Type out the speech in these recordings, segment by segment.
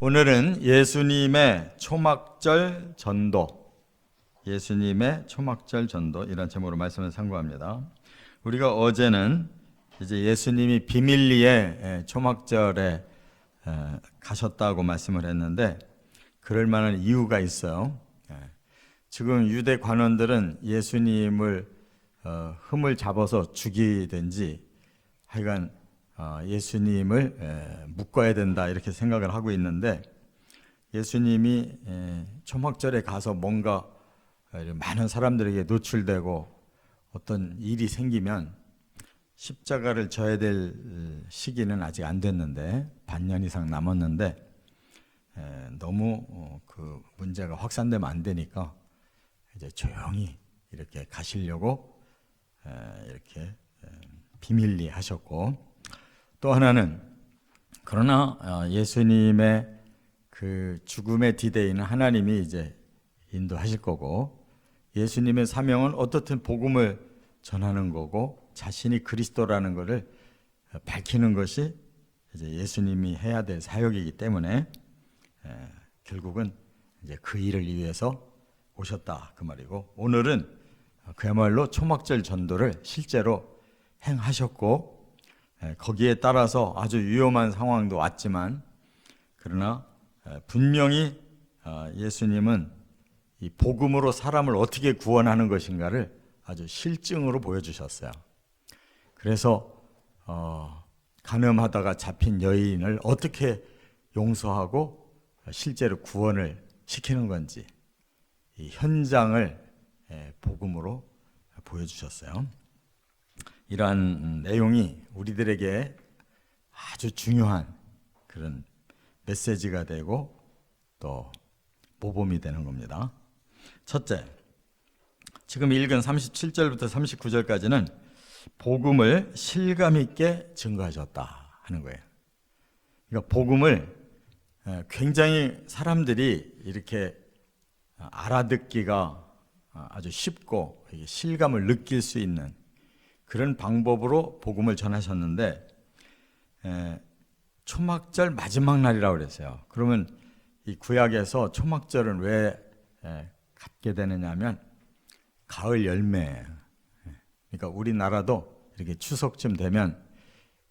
오늘은 예수님의 초막절 전도, 예수님의 초막절 전도 이런 제목으로 말씀을 상고합니다. 우리가 어제는 이제 예수님이 비밀리에 초막절에 가셨다고 말씀을 했는데 그럴 만한 이유가 있어요. 지금 유대 관원들은 예수님을 흠을 잡아서 죽이든지 하여간 예수님을 묶어야 된다 이렇게 생각을 하고 있는데, 예수님이 초막절에 가서 뭔가 많은 사람들에게 노출되고 어떤 일이 생기면 십자가를 져야 될 시기는 아직 안 됐는데, 반년 이상 남았는데 너무 그 문제가 확산되면 안 되니까 이제 조용히 이렇게 가시려고 이렇게 비밀리 하셨고, 또 하나는 그러나 예수님의 그 죽음의 디데이는 하나님이 이제 인도하실 거고, 예수님의 사명은 어떻든 복음을 전하는 거고 자신이 그리스도라는 것을 밝히는 것이 이제 예수님이 해야 될 사역이기 때문에 결국은 이제 그 일을 위해서 오셨다 그 말이고, 오늘은 그야말로 초막절 전도를 실제로 행하셨고, 거기에 따라서 아주 위험한 상황도 왔지만, 그러나 분명히 예수님은 이 복음으로 사람을 어떻게 구원하는 것인가를 아주 실증으로 보여주셨어요. 그래서 간음하다가 잡힌 여인을 어떻게 용서하고 실제로 구원을 시키는 건지 이 현장을 복음으로 보여주셨어요. 이러한 내용이 우리들에게 아주 중요한 그런 메시지가 되고 또 모범이 되는 겁니다. 첫째, 지금 읽은 37절부터 39절까지는 복음을 실감 있게 증거하셨다 하는 거예요. 그러니까 복음을 굉장히 사람들이 이렇게 알아듣기가 아주 쉽고 실감을 느낄 수 있는 그런 방법으로 복음을 전하셨는데, 초막절 마지막 날이라고 그랬어요. 그러면 이 구약에서 초막절은 왜 갖게 되느냐 하면 가을 열매예요. 그러니까 우리나라도 이렇게 추석쯤 되면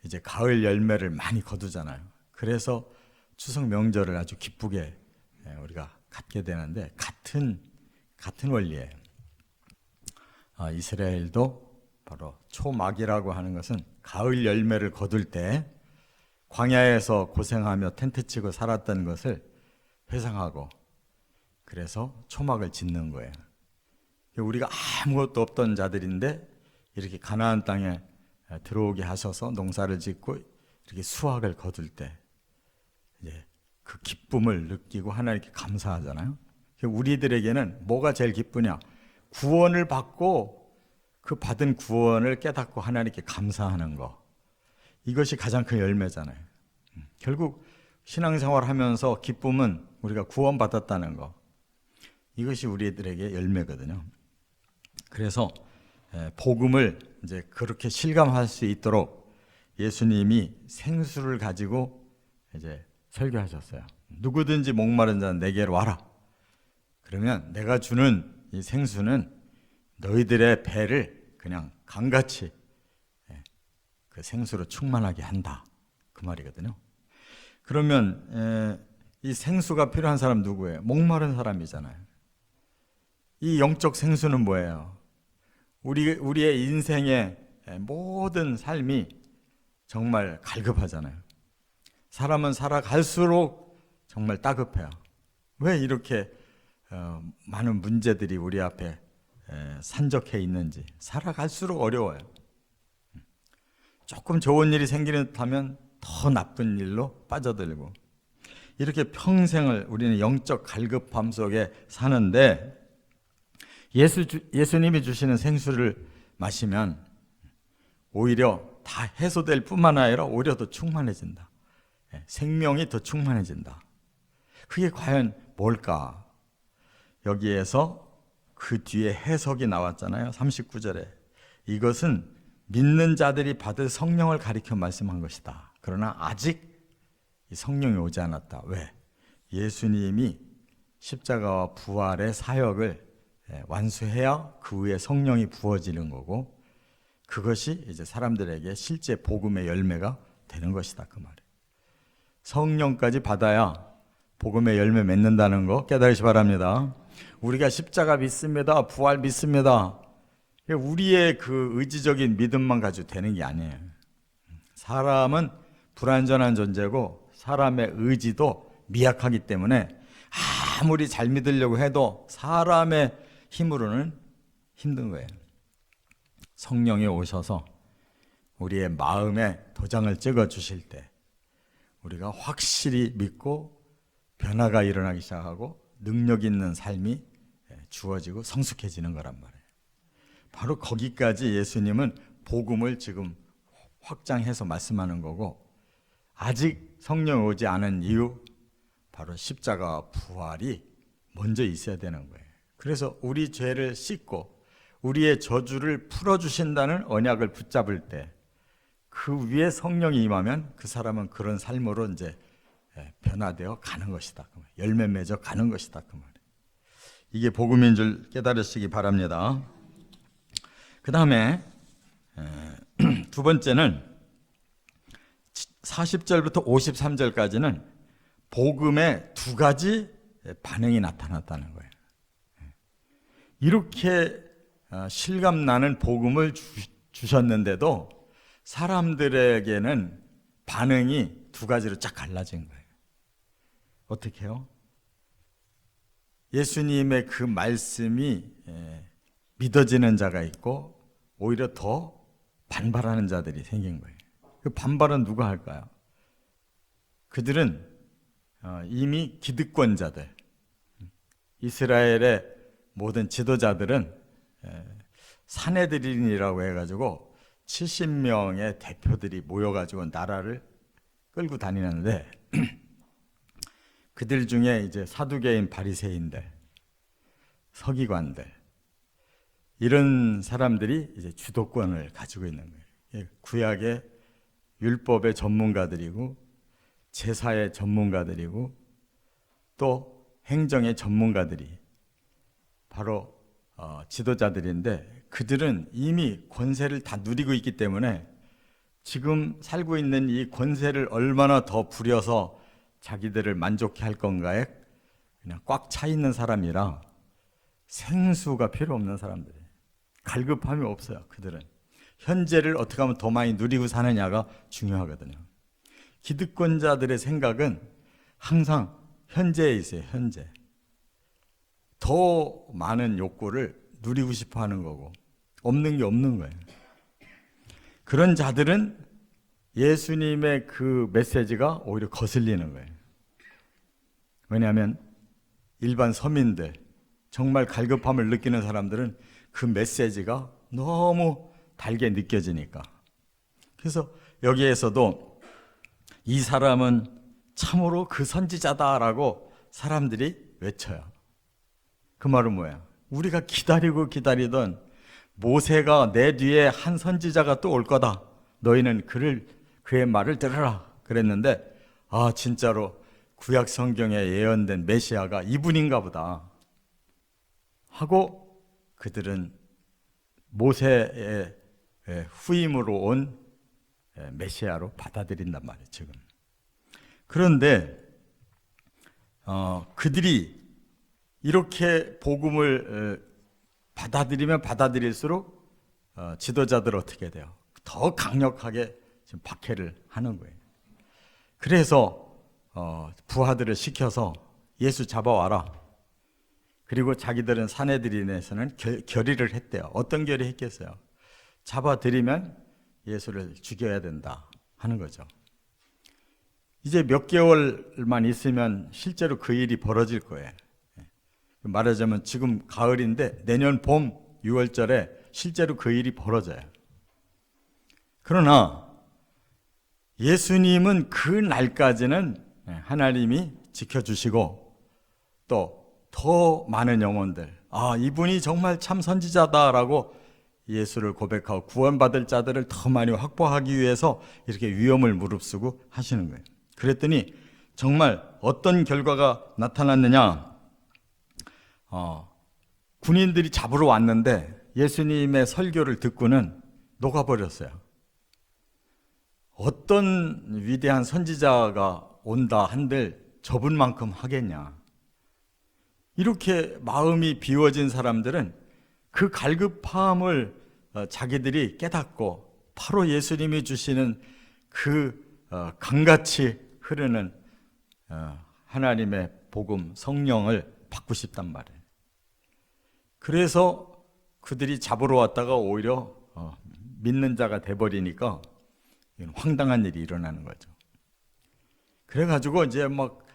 이제 가을 열매를 많이 거두잖아요. 그래서 추석 명절을 아주 기쁘게 우리가 갖게 되는데, 같은 원리예요. 이스라엘도 바로 초막이라고 하는 것은 가을 열매를 거둘 때 광야에서 고생하며 텐트 치고 살았던 것을 회상하고, 그래서 초막을 짓는 거예요. 우리가 아무것도 없던 자들인데 이렇게 가나안 땅에 들어오게 하셔서 농사를 짓고 이렇게 수확을 거둘 때 이제 그 기쁨을 느끼고 하나님께 감사하잖아요. 우리들에게는 뭐가 제일 기쁘냐? 구원을 받고 그 받은 구원을 깨닫고 하나님께 감사하는 거, 이것이 가장 큰 열매잖아요. 결국 신앙생활 하면서 기쁨은 우리가 구원받았다는 거, 이것이 우리들에게 열매거든요. 그래서 복음을 이제 그렇게 실감할 수 있도록 예수님이 생수를 가지고 이제 설교하셨어요. 누구든지 목마른 자는 내게로 와라. 그러면 내가 주는 이 생수는 너희들의 배를 그냥 강같이 그 생수로 충만하게 한다 그 말이거든요. 그러면 이 생수가 필요한 사람 누구예요? 목마른 사람이잖아요. 이 영적 생수는 뭐예요? 우리의 인생의 모든 삶이 정말 갈급하잖아요. 사람은 살아갈수록 정말 따급해요. 왜 이렇게 많은 문제들이 우리 앞에 산적해 있는지. 살아갈수록 어려워요. 조금 좋은 일이 생기는 듯하면 더 나쁜 일로 빠져들고, 이렇게 평생을 우리는 영적 갈급함 속에 사는데, 예수님이 주시는 생수를 마시면 오히려 다 해소될 뿐만 아니라 오히려 더 충만해진다. 생명이 더 충만해진다. 그게 과연 뭘까? 여기에서 그 뒤에 해석이 나왔잖아요. 39절에 이것은 믿는 자들이 받을 성령을 가리켜 말씀한 것이다. 그러나 아직 이 성령이 오지 않았다. 왜? 예수님이 십자가와 부활의 사역을 완수해야 그 후에 성령이 부어지는 거고, 그것이 이제 사람들에게 실제 복음의 열매가 되는 것이다, 그 말이에요. 성령까지 받아야 복음의 열매 맺는다는 거 깨달으시 바랍니다. 우리가 십자가 믿습니다, 부활 믿습니다, 우리의 그 의지적인 믿음만 가지고 되는 게 아니에요. 사람은 불완전한 존재고 사람의 의지도 미약하기 때문에 아무리 잘 믿으려고 해도 사람의 힘으로는 힘든 거예요. 성령이 오셔서 우리의 마음에 도장을 찍어 주실 때 우리가 확실히 믿고 변화가 일어나기 시작하고 능력 있는 삶이 주어지고 성숙해지는 거란 말이에요. 바로 거기까지 예수님은 복음을 지금 확장해서 말씀하는 거고, 아직 성령 오지 않은 이유, 바로 십자가와 부활이 먼저 있어야 되는 거예요. 그래서 우리 죄를 씻고 우리의 저주를 풀어주신다는 언약을 붙잡을 때 그 위에 성령이 임하면 그 사람은 그런 삶으로 이제 변화되어 가는 것이다, 열매 맺어 가는 것이다, 그 말이에요. 이게 복음인 줄 깨달으시기 바랍니다. 그 다음에 두 번째는 40절부터 53절까지는 복음의 두 가지 반응이 나타났다는 거예요. 이렇게 실감나는 복음을 주셨는데도 사람들에게는 반응이 두 가지로 쫙 갈라진 거예요. 어떻게 해요? 예수님의 그 말씀이 믿어지는 자가 있고 오히려 더 반발하는 자들이 생긴 거예요. 그 반발은 누가 할까요? 그들은 이미 기득권자들, 이스라엘의 모든 지도자들은 사내들인이라고 해가지고 70명의 대표들이 모여가지고 나라를 끌고 다니는데 그들 중에 이제 사두개인 바리새인들, 서기관들, 이런 사람들이 이제 주도권을 가지고 있는 거예요. 구약의 율법의 전문가들이고 제사의 전문가들이고 또 행정의 전문가들이 바로 지도자들인데, 그들은 이미 권세를 다 누리고 있기 때문에 지금 살고 있는 이 권세를 얼마나 더 부려서 자기들을 만족해 할 건가에 그냥 꽉 차 있는 사람이라 생수가 필요 없는 사람들이에요. 갈급함이 없어요. 그들은 현재를 어떻게 하면 더 많이 누리고 사느냐가 중요하거든요. 기득권자들의 생각은 항상 현재에 있어요. 현재. 더 많은 욕구를 누리고 싶어 하는 거고 없는 게 없는 거예요. 그런 자들은 예수님의 그 메시지가 오히려 거슬리는 거예요. 왜냐하면 일반 서민들, 정말 갈급함을 느끼는 사람들은 그 메시지가 너무 달게 느껴지니까. 그래서 여기에서도 이 사람은 참으로 그 선지자다라고 사람들이 외쳐요. 그 말은 뭐야? 우리가 기다리고 기다리던 모세가 내 뒤에 한 선지자가 또 올 거다. 너희는 그의 말을 들으라. 그랬는데 진짜로 구약 성경에 예언된 메시아가 이분인가 보다 하고 그들은 모세의 후임으로 온 메시아로 받아들인단 말이에요, 지금. 그런데 그들이 이렇게 복음을 받아들이면 받아들일수록 지도자들 어떻게 돼요? 더 강력하게 지금 박해를 하는 거예요. 그래서 부하들을 시켜서 예수 잡아와라. 그리고 자기들은 사내들인에서는 결의를 했대요. 어떤 결의 했겠어요? 잡아들이면 예수를 죽여야 된다 하는 거죠. 이제 몇 개월만 있으면 실제로 그 일이 벌어질 거예요. 말하자면 지금 가을인데 내년 봄 6월절에 실제로 그 일이 벌어져요. 그러나 예수님은 그 날까지는 하나님이 지켜주시고 또 더 많은 영혼들, 이분이 정말 참 선지자다라고 예수를 고백하고 구원받을 자들을 더 많이 확보하기 위해서 이렇게 위험을 무릅쓰고 하시는 거예요. 그랬더니 정말 어떤 결과가 나타났느냐? 군인들이 잡으러 왔는데 예수님의 설교를 듣고는 녹아버렸어요. 어떤 위대한 선지자가 온다 한들 저분만큼 하겠냐? 이렇게 마음이 비워진 사람들은 그 갈급함을 자기들이 깨닫고 바로 예수님이 주시는 그 강같이 흐르는 하나님의 복음, 성령을 받고 싶단 말이에요. 그래서 그들이 잡으러 왔다가 오히려 믿는 자가 돼버리니까 황당한 일이 일어나는 거죠. 그래가지고 이제 막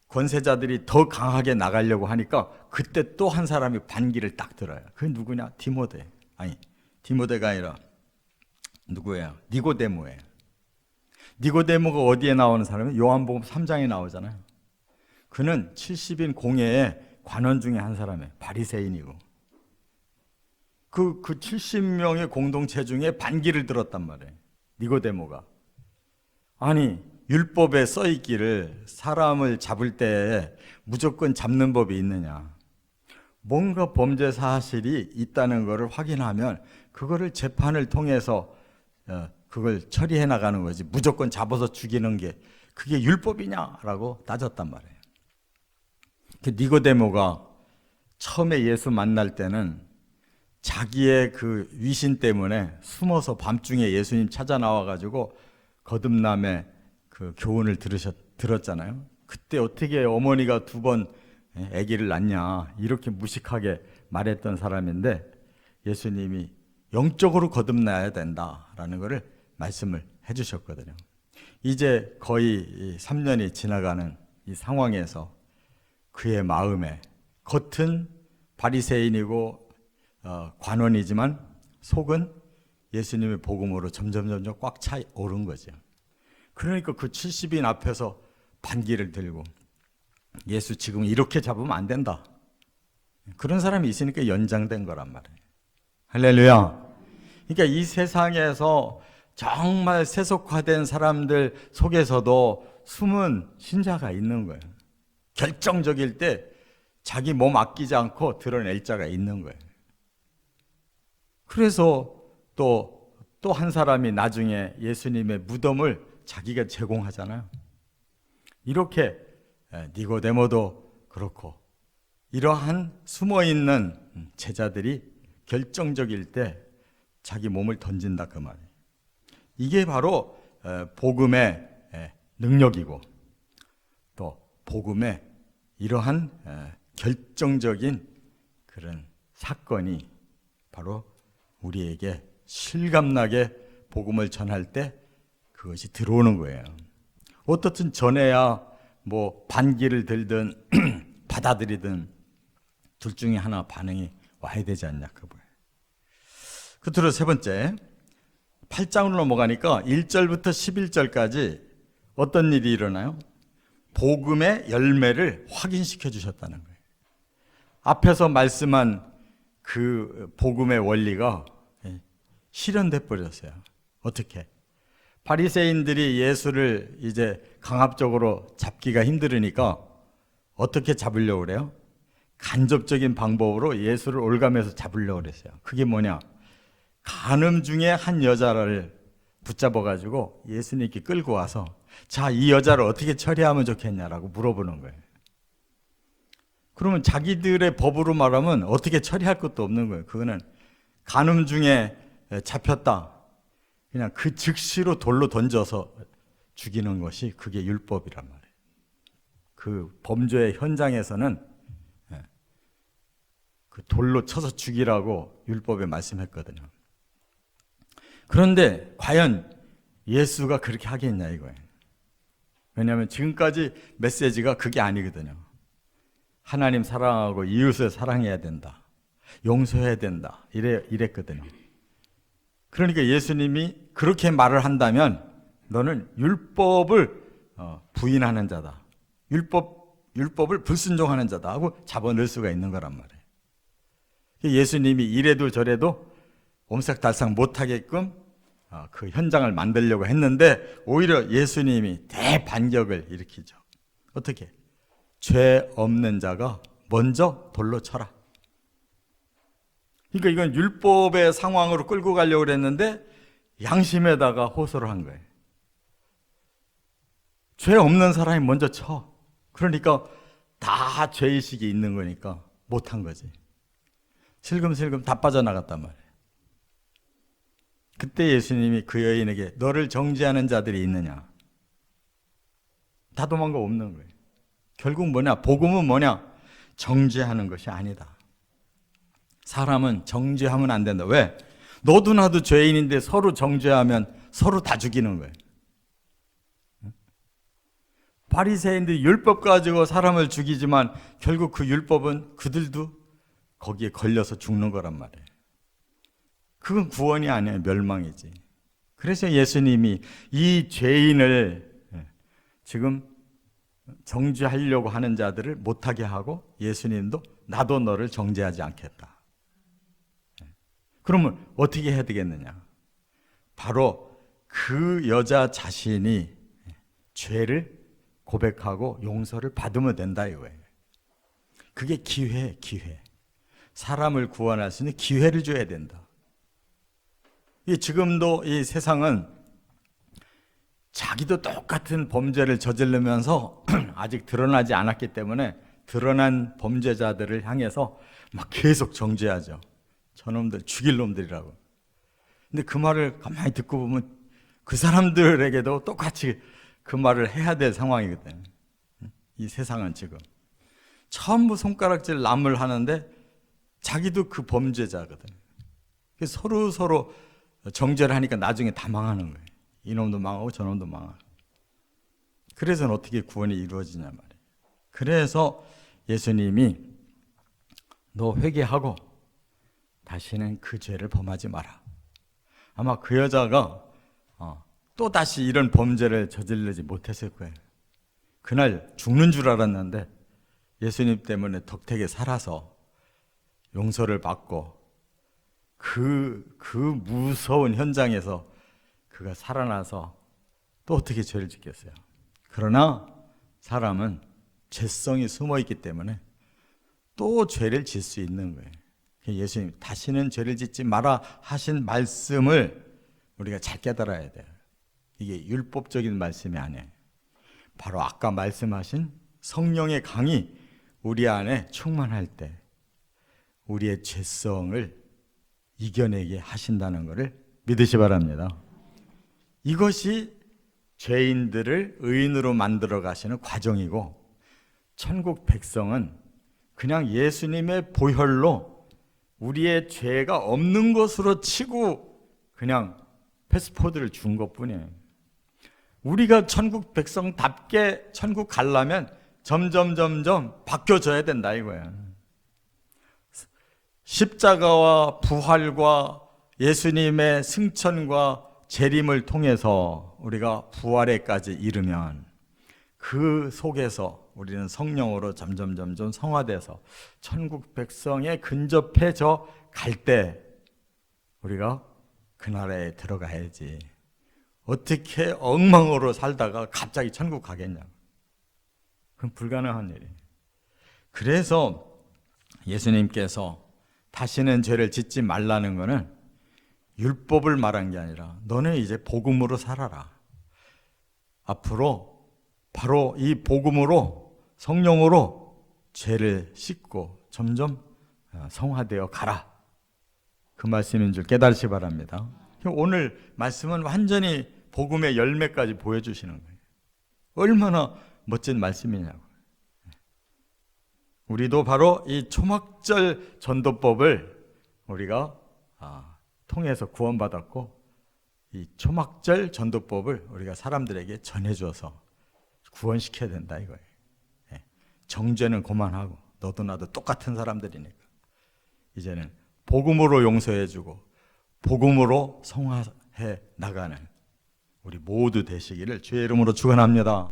권세자들이 더 강하게 나가려고 하니까 그때 또 한 사람이 반기를 딱 들어요. 그게 누구냐? 디모데가 아니라 누구예요? 니고데모예요. 니고데모가 어디에 나오는 사람이에요? 요한복음 3장에 나오잖아요. 그는 70인 공회의 관원 중에 한 사람이에요. 바리새인이고. 그 70명의 공동체 중에 반기를 들었단 말이에요. 니고데모가. 아니, 율법에 써있기를 사람을 잡을 때 무조건 잡는 법이 있느냐. 뭔가 범죄 사실이 있다는 것을 확인하면 그거를 재판을 통해서 그걸 처리해 나가는 거지. 무조건 잡아서 죽이는 게 그게 율법이냐라고 따졌단 말이에요. 그 니고데모가 처음에 예수 만날 때는 자기의 그 위신 때문에 숨어서 밤중에 예수님 찾아 나와가지고 거듭남의 그 교훈을 들었잖아요. 그때 어떻게 어머니가 2번 아기를 낳냐 이렇게 무식하게 말했던 사람인데 예수님이 영적으로 거듭나야 된다라는 것을 말씀을 해주셨거든요. 이제 거의 3년이 지나가는 이 상황에서 그의 마음에 겉은 바리새인이고 관원이지만 속은 예수님의 복음으로 점점 꽉 차 오른 거죠. 그러니까 그 70인 앞에서 반기를 들고 예수 지금 이렇게 잡으면 안 된다. 그런 사람이 있으니까 연장된 거란 말이에요. 할렐루야. 그러니까 이 세상에서 정말 세속화된 사람들 속에서도 숨은 신자가 있는 거예요. 결정적일 때 자기 몸 아끼지 않고 드러낼 자가 있는 거예요. 그래서 또 한 사람이 나중에 예수님의 무덤을 자기가 제공하잖아요. 이렇게 니고데모도 그렇고 이러한 숨어있는 제자들이 결정적일 때 자기 몸을 던진다 그 말이에요. 이게 바로 복음의 능력이고 또 복음의 이러한 결정적인 그런 사건이 바로 우리에게 실감나게 복음을 전할 때 그것이 들어오는 거예요. 어떻든 전해야 뭐 반기를 들든 받아들이든 둘 중에 하나 반응이 와야 되지 않냐 그거예요. 끝으로 세 번째 8장으로 넘어가니까 1절부터 11절까지 어떤 일이 일어나요? 복음의 열매를 확인시켜 주셨다는 거예요. 앞에서 말씀한 그 복음의 원리가 실현돼 버렸어요. 어떻게? 바리새인들이 예수를 이제 강압적으로 잡기가 힘들으니까 어떻게 잡으려고 그래요? 간접적인 방법으로 예수를 올가매서 잡으려고 그랬어요. 그게 뭐냐? 간음 중에 한 여자를 붙잡아가지고 예수님께 끌고 와서 자, 이 여자를 어떻게 처리하면 좋겠냐라고 물어보는 거예요. 그러면 자기들의 법으로 말하면 어떻게 처리할 것도 없는 거예요. 그거는 간음 중에 잡혔다. 그냥 그 즉시로 돌로 던져서 죽이는 것이 그게 율법이란 말이에요. 그 범죄의 현장에서는 그 돌로 쳐서 죽이라고 율법에 말씀했거든요. 그런데 과연 예수가 그렇게 하겠냐 이거예요. 왜냐하면 지금까지 메시지가 그게 아니거든요. 하나님 사랑하고 이웃을 사랑해야 된다. 용서해야 된다. 이랬거든요. 그러니까 예수님이 그렇게 말을 한다면 너는 율법을 부인하는 자다. 율법을 불순종하는 자다 하고 잡아넣을 수가 있는 거란 말이에요. 예수님이 이래도 저래도 옴삭달싹 못하게끔 그 현장을 만들려고 했는데 오히려 예수님이 대반격을 일으키죠. 어떻게? 죄 없는 자가 먼저 돌로 쳐라. 그러니까 이건 율법의 상황으로 끌고 가려고 그랬는데 양심에다가 호소를 한 거예요. 죄 없는 사람이 먼저 쳐. 그러니까 다 죄의식이 있는 거니까 못한 거지. 슬금슬금 다 빠져나갔단 말이에요. 그때 예수님이 그 여인에게 너를 정죄하는 자들이 있느냐? 다 도망가 없는 거예요. 결국 뭐냐? 복음은 뭐냐? 정죄하는 것이 아니다. 사람은 정죄하면 안 된다. 왜? 너도 나도 죄인인데 서로 정죄하면 서로 다 죽이는 거예요. 바리새인들이 율법 가지고 사람을 죽이지만 결국 그 율법은 그들도 거기에 걸려서 죽는 거란 말이에요. 그건 구원이 아니에요. 멸망이지. 그래서 예수님이 이 죄인을 지금 정죄하려고 하는 자들을 못하게 하고 예수님도 나도 너를 정죄하지 않겠다. 그러면 어떻게 해야 되겠느냐? 바로 그 여자 자신이 죄를 고백하고 용서를 받으면 된다 이거예요. 그게 기회. 사람을 구원할 수 있는 기회를 줘야 된다. 지금도 이 세상은 자기도 똑같은 범죄를 저지르면서 아직 드러나지 않았기 때문에 드러난 범죄자들을 향해서 막 계속 정죄하죠. 저놈들 죽일 놈들이라고. 근데 그 말을 가만히 듣고 보면 그 사람들에게도 똑같이 그 말을 해야 될 상황이거든요. 이 세상은 지금 전부 손가락질 남을 하는데 자기도 그 범죄자거든요. 그래서 서로 정죄를 하니까 나중에 다 망하는 거예요. 이놈도 망하고 저놈도 망하고. 그래서는 어떻게 구원이 이루어지냐 말이에요. 그래서 예수님이 너 회개하고 다시는 그 죄를 범하지 마라. 아마 그 여자가 또 다시 이런 범죄를 저지르지 못했을 거예요. 그날 죽는 줄 알았는데 예수님 때문에 덕택에 살아서 용서를 받고 그 무서운 현장에서 그가 살아나서 또 어떻게 죄를 짓겠어요. 그러나 사람은 죄성이 숨어있기 때문에 또 죄를 짓 수 있는 거예요. 예수님 다시는 죄를 짓지 마라 하신 말씀을 우리가 잘 깨달아야 돼요. 이게 율법적인 말씀이 아니에요. 바로 아까 말씀하신 성령의 강이 우리 안에 충만할 때 우리의 죄성을 이겨내게 하신다는 것을 믿으시 바랍니다. 이것이 죄인들을 의인으로 만들어 가시는 과정이고, 천국 백성은 그냥 예수님의 보혈로 우리의 죄가 없는 것으로 치고 그냥 패스포드를 준 것뿐이에요. 우리가 천국 백성답게 천국 가려면 점점 바뀌어져야 된다 이거야. 십자가와 부활과 예수님의 승천과 재림을 통해서 우리가 부활에까지 이르면 그 속에서 우리는 성령으로 점점 성화돼서 천국 백성에 근접해져 갈 때 우리가 그 나라에 들어가야지. 어떻게 엉망으로 살다가 갑자기 천국 가겠냐고. 그건 불가능한 일이에요. 그래서 예수님께서 다시는 죄를 짓지 말라는 것은 율법을 말한 게 아니라 너는 이제 복음으로 살아라. 앞으로 바로 이 복음으로 성령으로 죄를 씻고 점점 성화되어 가라. 그 말씀인 줄 깨달으시 바랍니다. 오늘 말씀은 완전히 복음의 열매까지 보여주시는 거예요. 얼마나 멋진 말씀이냐고. 우리도 바로 이 초막절 전도법을 우리가 통해서 구원받았고, 이 초막절 전도법을 우리가 사람들에게 전해줘서 구원시켜야 된다 이거예요. 정죄는 그만하고, 너도 나도 똑같은 사람들이니까 이제는 복음으로 용서해주고 복음으로 성화해 나가는 우리 모두 되시기를 주의 이름으로 축원합니다.